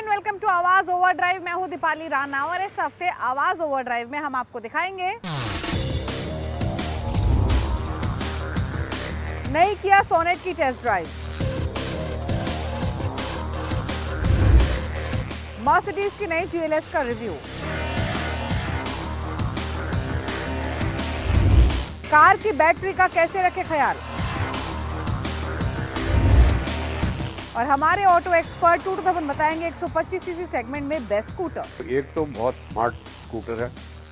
And welcome to आवाज overdrive. मैं हूं दीपाली राणा और इस हफ्ते आवाज ओवरड्राइव में हम आपको दिखाएंगे नई किया सोनेट की टेस्ट ड्राइव, मर्सिडीज की नई GLS का रिव्यू, कार की बैटरी का कैसे रखे ख्याल और हमारे auto expert to the one बताएंगे 125 सीसी सेगमेंट में बेस्ट स्कूटर। एक तो बहुत स्मार्ट स्कूटर है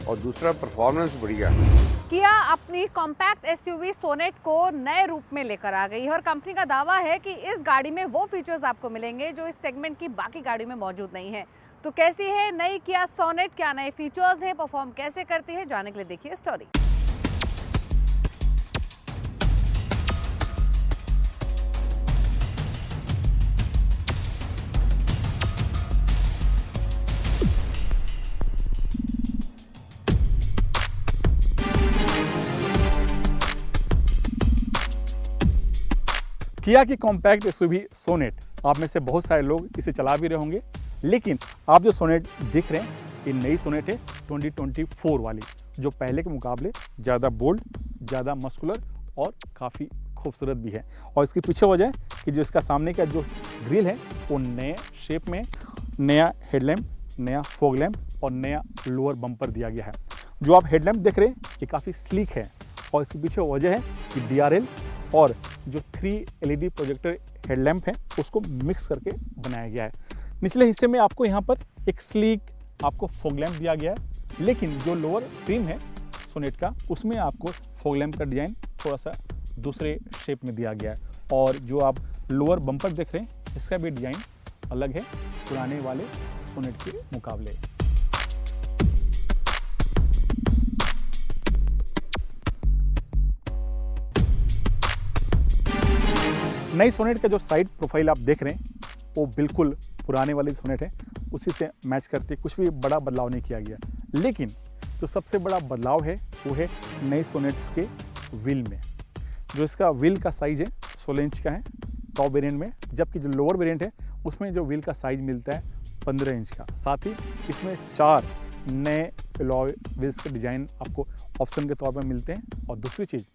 और दूसरा परफॉर्मेंस बढ़िया है। किया अपनी कॉम्पैक्ट SUV सोनेट को नए रूप में लेकर आ गई है और कंपनी का दावा है कि इस गाड़ी में वो फीचर्स आपको मिलेंगे जो इस सेगमेंट की बाकी गाड़ियों में मौजूद नहीं है। तो कैसी है नई किया सोनेट, क्या नए फीचर्स हैं, परफॉर्म कैसे करती है, जानने के लिए देखिए स्टोरी। किया की कॉम्पैक्ट SUV सोनेट, आप में से बहुत सारे लोग इसे चला भी रहे होंगे, लेकिन आप जो सोनेट दिख रहे हैं ये नई सोनेट है 2024 वाली, जो पहले के मुकाबले ज़्यादा बोल्ड, ज़्यादा मस्कुलर और काफ़ी खूबसूरत भी है। और इसके पीछे वजह है कि जो इसका सामने का जो ग्रिल है वो नए शेप में, नया हेडलैम्प, नया फॉग लैम्प और नया लोअर बम्पर दिया गया है। जो आप हेडलैम्प देख रहे हैं ये काफ़ी स्लीक है और इसके पीछे वजह है कि DRL और जो 3 LED प्रोजेक्टर हेडलैम्प है उसको मिक्स करके बनाया गया है। निचले हिस्से में आपको यहाँ पर एक स्लीक आपको फॉग लैम्प दिया गया है, लेकिन जो लोअर ट्रिम है सोनेट का उसमें आपको फॉग लैम्प का डिज़ाइन थोड़ा सा दूसरे शेप में दिया गया है। और जो आप लोअर बम्पर देख रहे हैं इसका भी डिज़ाइन अलग है पुराने वाले सोनेट के मुकाबले। नई सोनेट का जो साइड प्रोफाइल आप देख रहे हैं वो बिल्कुल पुराने वाली सोनेट है, उसी से मैच करते कुछ भी बड़ा बदलाव नहीं किया गया। लेकिन जो सबसे बड़ा बदलाव है वो है नई सोनेट्स के व्हील में। जो इसका व्हील का साइज़ है 16 इंच का है टॉप वेरिएंट में, जबकि जो लोअर वेरिएंट है उसमें जो व्हील का साइज़ मिलता है 15 इंच का। साथ ही इसमें 4 नए अलॉय व्हील्स के डिज़ाइन आपको ऑप्शन के तौर पर मिलते हैं। और दूसरी चीज़,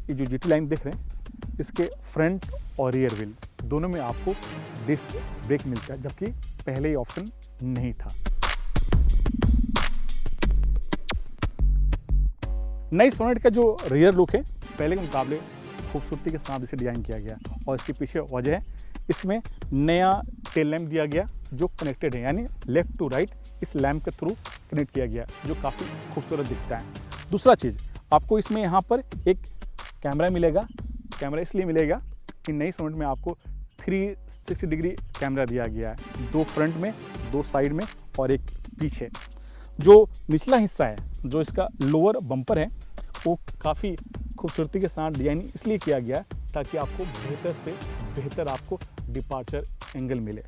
ये जो GT लाइन देख रहे हैं इसके फ्रंट और रियर व्हील दोनों में आपको डिस्क ब्रेक मिलता है, जबकि पहले ही ऑप्शन नहीं था। नई सोनेट का जो रियर लुक है पहले के मुकाबले खूबसूरती के साथ इसे डिज़ाइन किया गया और इसके पीछे वजह है इसमें नया टेल लैम्प दिया गया जो कनेक्टेड है, यानी लेफ्ट टू राइट इस लैम्प के थ्रू कनेक्ट किया गया जो काफ़ी खूबसूरत दिखता है। दूसरा चीज़, आपको इसमें यहाँ पर एक कैमरा मिलेगा। कैमरा इसलिए मिलेगा कि नई सोनेट में आपको 360 डिग्री कैमरा दिया गया है, 2 फ्रंट में, 2 साइड में और एक पीछे। जो निचला हिस्सा है, जो इसका लोअर बम्पर है, वो काफ़ी खूबसूरती के साथ डिजाइन इसलिए किया गया है ताकि आपको बेहतर से बेहतर आपको डिपार्चर एंगल मिले।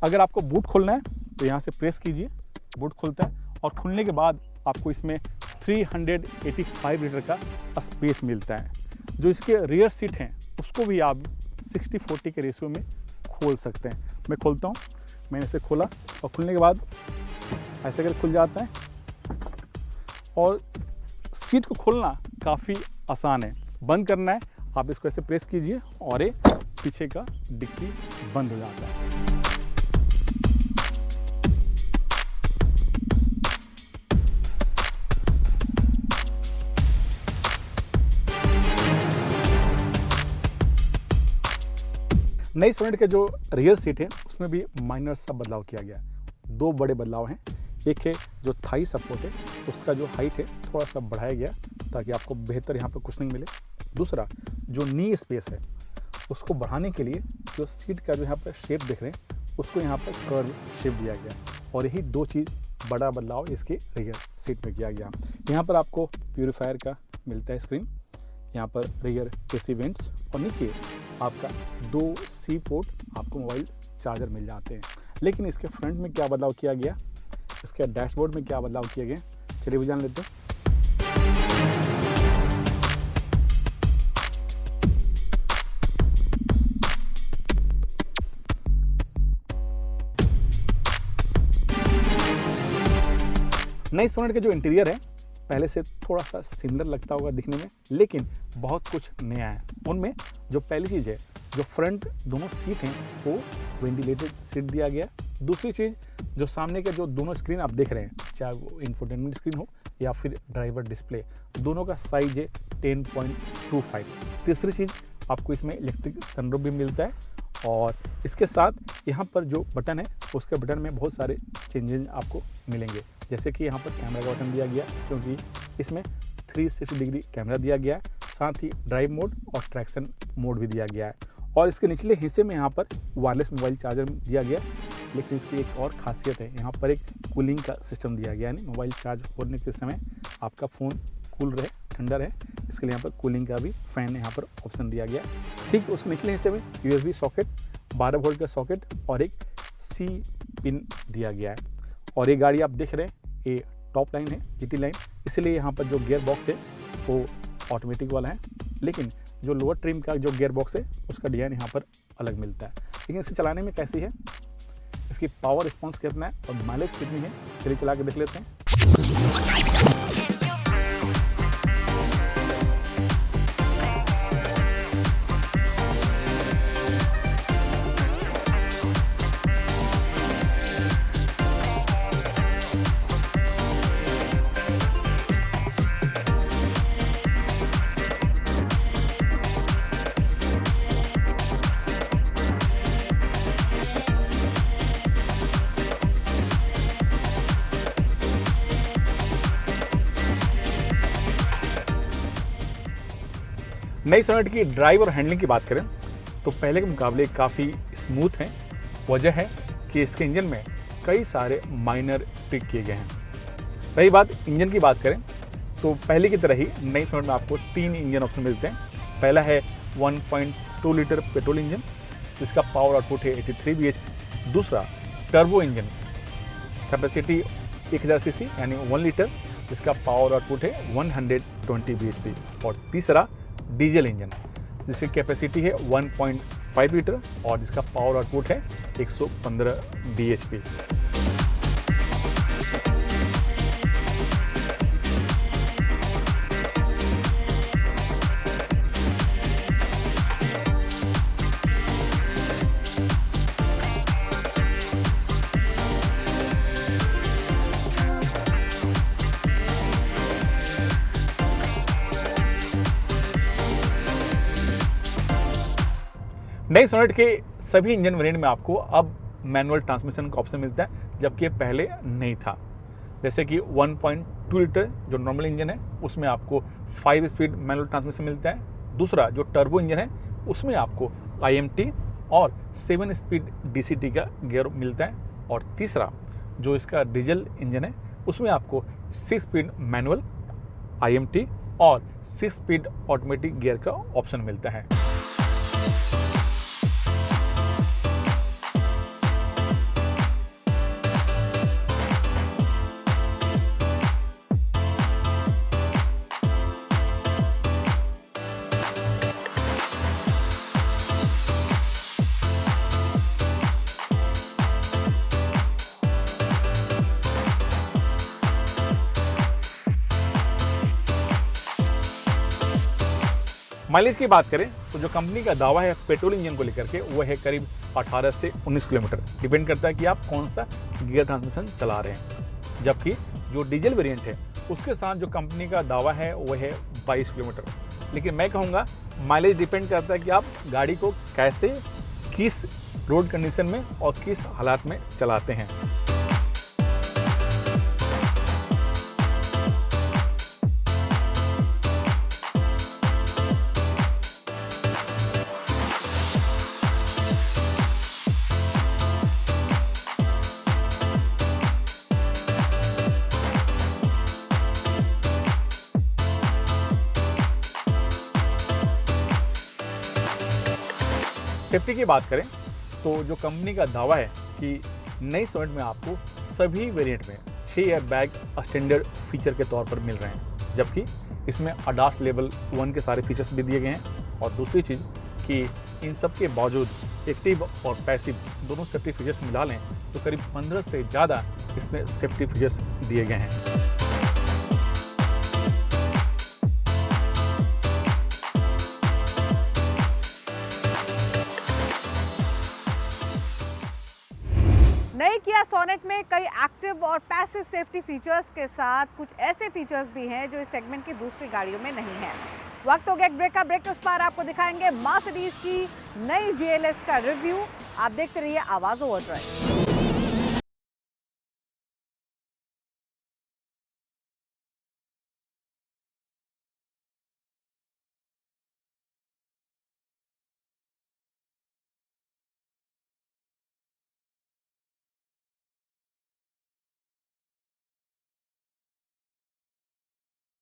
अगर आपको बूट खोलना है तो यहाँ से प्रेस कीजिए, बूट खुलता है और खुलने के बाद आपको इसमें 385 लीटर का स्पेस मिलता है। जो इसके रियर सीट हैं उसको भी आप 60-40 के रेशियो में खोल सकते हैं। मैं खोलता हूँ, मैंने इसे खोला और खुलने के बाद ऐसे करके खुल जाता है और सीट को खोलना काफ़ी आसान है। बंद करना है, आप इसको ऐसे प्रेस कीजिए और ये पीछे का डिक्की बंद हो जाता है। नई सोनेट के जो रियर सीट है उसमें भी माइनर सा बदलाव किया गया है। 2 बड़े बदलाव हैं। एक है जो थाई सपोर्ट है उसका जो हाइट है थोड़ा सा बढ़ाया गया ताकि आपको बेहतर यहाँ पर कुशनिंग मिले। दूसरा, जो नी स्पेस है उसको बढ़ाने के लिए जो सीट का जो यहाँ पर शेप देख रहे हैं उसको यहाँ पर कर्व शेप दिया गया और यही 2 चीज़ बड़ा बदलाव इसके रियर सीट में किया गया। यहाँ पर आपको प्यूरीफायर का मिलता है स्क्रीन, यहाँ पर रियर AC वेंट्स और नीचे आपका 2 C पोर्ट आपको मोबाइल चार्जर मिल जाते हैं। लेकिन इसके फ्रंट में क्या बदलाव किया गया, इसके डैशबोर्ड में क्या बदलाव किया गया, चलिए भी जान लेते हैं। नई सोनेट का जो इंटीरियर है पहले से थोड़ा सा सिमिलर लगता होगा दिखने में, लेकिन बहुत कुछ नया है। उनमें जो पहली चीज़ है, जो फ्रंट दोनों सीट हैं वो वेंटिलेटेड सीट दिया गया। दूसरी चीज़, जो सामने के जो दोनों स्क्रीन आप देख रहे हैं, चाहे वो इंफोटेनमेंट स्क्रीन हो या फिर ड्राइवर डिस्प्ले, दोनों का साइज है 10.25। तीसरी चीज़, आपको इसमें इलेक्ट्रिक सनरूफ भी मिलता है और इसके साथ यहाँ पर जो बटन है उसके बटन में बहुत सारे चेंजेस आपको मिलेंगे। जैसे कि यहाँ पर कैमरा का बटन दिया गया, क्योंकि इसमें 360 डिग्री कैमरा दिया गया है, साथ ही ड्राइव मोड और ट्रैक्शन मोड भी दिया गया है। और इसके निचले हिस्से में यहाँ पर वायरलेस मोबाइल चार्जर दिया गया, लेकिन इसकी एक और खासियत है, यहाँ पर एक कूलिंग का सिस्टम दिया गया, यानी मोबाइल चार्ज होने के समय आपका फ़ोन कूल रहे, ठंडा रहे, इसके लिए यहाँ पर कूलिंग का भी फ़ैन यहाँ पर ऑप्शन दिया गया। ठीक उसके निचले हिस्से में USB सॉकेट, 12 वोल्ट का सॉकेट और एक C पिन दिया गया है। और ये गाड़ी आप देख रहे हैं, ये टॉप लाइन है, GT लाइन, इसलिए यहाँ पर जो गियर बॉक्स है वो ऑटोमेटिक वाला है, लेकिन जो लोअर ट्रिम का जो गियर बॉक्स है उसका डिज़ाइन यहाँ पर अलग मिलता है। लेकिन इसे चलाने में कैसी है, इसकी पावर रिस्पॉन्स कितना है और माइलेज कितनी है, चलिए चला के देख लेते हैं। नई सोनेट की ड्राइव और हैंडलिंग की बात करें तो पहले के मुकाबले काफ़ी स्मूथ हैं। वजह है कि इसके इंजन में कई सारे माइनर ट्विक किए गए हैं। रही बात इंजन की बात करें तो पहले की तरह ही नई सोनेट में आपको 3 इंजन ऑप्शन मिलते हैं। पहला है 1.2 लीटर पेट्रोल इंजन, जिसका पावर आउटपुट है 83 bhp। दूसरा टर्बो इंजन, कैपेसिटी 1000 सीसी यानी 1 लीटर, जिसका पावर आउटपुट है 120 bhp। और तीसरा डीजल इंजन, जिसकी कैपेसिटी है 1.5 लीटर और जिसका पावर आउटपुट है 115 bhp। नई सोनेट के सभी इंजन वेरिएंट में आपको अब मैनुअल ट्रांसमिशन का ऑप्शन मिलता है, जबकि पहले नहीं था। जैसे कि 1.2 लीटर जो नॉर्मल इंजन है उसमें आपको 5 स्पीड मैनुअल ट्रांसमिशन मिलता है। दूसरा जो टर्बो इंजन है उसमें आपको IMT और 7 स्पीड DCT का गियर मिलता है। और तीसरा जो इसका डीजल इंजन है उसमें आपको 6 स्पीड मैनुअल, IMT और 6 स्पीड ऑटोमेटिक गियर का ऑप्शन मिलता है। माइलेज की बात करें तो जो कंपनी का दावा है पेट्रोल इंजन को लेकर के वो है करीब 18 से 19 किलोमीटर, डिपेंड करता है कि आप कौन सा गियर ट्रांसमिशन चला रहे हैं। जबकि जो डीजल वेरिएंट है उसके साथ जो कंपनी का दावा है वो है 22 किलोमीटर। लेकिन मैं कहूँगा माइलेज डिपेंड करता है कि आप गाड़ी को कैसे, किस रोड कंडीशन में और किस हालात में चलाते हैं। सेफ्टी की बात करें तो जो कंपनी का दावा है कि नई सोनेट में आपको सभी वेरिएंट में 6 एयरबैग स्टैंडर्ड फीचर के तौर पर मिल रहे हैं, जबकि इसमें ADAS लेवल 1 के सारे फीचर्स भी दिए गए हैं। और दूसरी चीज़ कि इन सब के बावजूद एक्टिव और पैसिव दोनों सेफ्टी फीचर्स मिला लें तो करीब 15 से ज़्यादा इसमें सेफ्टी फीचर्स दिए गए हैं। नई किया सोनेट में कई एक्टिव और पैसिव सेफ्टी फीचर्स के साथ कुछ ऐसे फीचर्स भी हैं जो इस सेगमेंट की दूसरी गाड़ियों में नहीं है। वक्त हो गया एक ब्रेक का। ब्रेक के उस पार आपको दिखाएंगे मर्सिडीज की नई GLS का रिव्यू। आप देखते रहिए आवाज ओवरड्राइव।